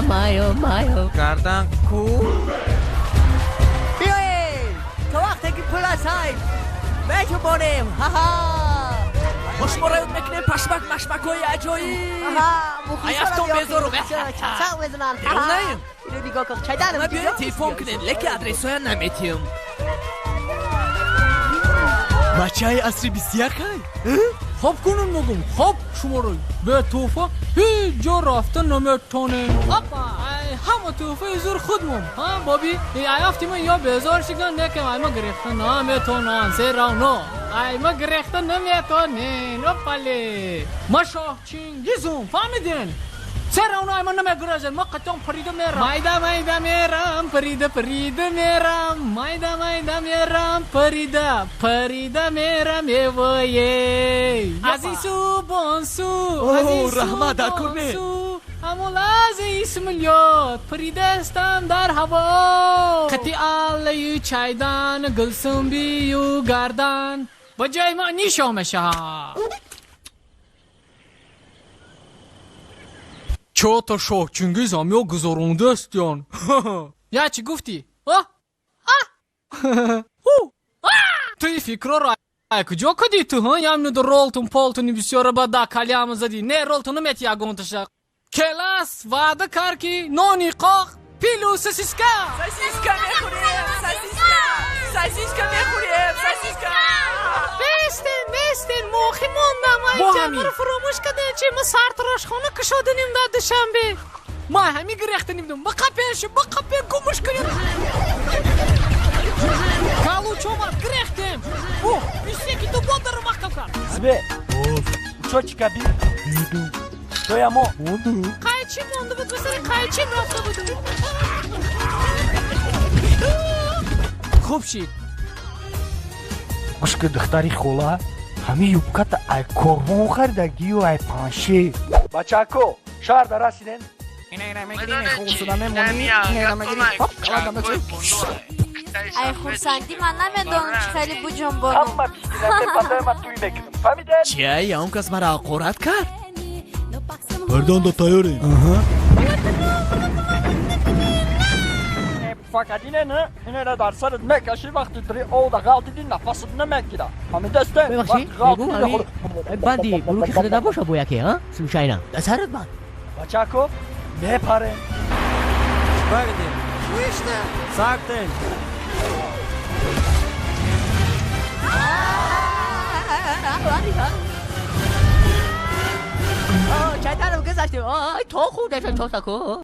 مایو گردن کو بیایید تا وقتی که پول هستیم میتو بانیم مشماره میکنه پشمک مشمک های عجایی ایفتون بزرو چاو بزنن نیم اینو دیگاه که چای دارم ما بیایید تیفون کنین لکه ادرس های نمیتیم بچه های اصری بسیار خیلی خب کنون مگم خب شما رو به توفه هیچ جا رفتن نمیتونه همه توفه زور خودمون ها بابی ایافتی من یا بزار شگن نکم ایما گریختن نمیتونن سه راونو ایما گریختن نمیتونن اپالی ما شاه چینگیزم فهمیدین سه راونو ایما نمیگرزن ما قطعا پریده میرم مایده میرم پریده میرم مایده میرم پریده میرم ایوایی عزیزو بانسو رحمت در کنه همون لحظه اسم الیاد پریدستم در هوا قطی آلی چایدن گلسم بیو گردن با جای ما نیشامشه چه تا شاه چنگیز هم یا گذارونده استیان یا چی گفتی؟ توی فکر را کجا کدی تو ها یمنو در رولتون پولتونی بسیار بدا کلیم زدی نه رولتونو میتی اگون تشق کلاس وعده کار کی نونی قاق پیلو سسیسکا میخوریم ساسیسکا بستین موخی موندم اینجا برو فراموش کده چه ما سرطراش خانه کشادنیم داد شنبه ما همی گریختنیم دم بقپه گمش کنیم کالو چومات گریختیم بیسته که تو بودر مختم کن زبه چو چیکا بی؟ بیدو تو یا ما قایچی مونده بود بسر قایچی رفته بودو خوب شید عشق دختری خولا همه یوبکت ای کربون خردگی و ای پانشه بچاکو شهر در رسیدن ای خورسندی من نمیدونم چه خیلی بو جنبانم همه بیسکیلت پدر من توی میکنم فهمیدن؟ چیه یا اون کس مرا قرات کرد؟ Pardon da tayore. فقط اینه را در سرت میکشی وقتی داری او دا غلطی دی نفست نمیکیده همه دسته ببخشی بندی برو که خدا نباشه بویا که ها سوشاینا دسرت بند بچاکو میپره بردیم ساکتین چای دارم گذاشتیم تو خودشون تو سکو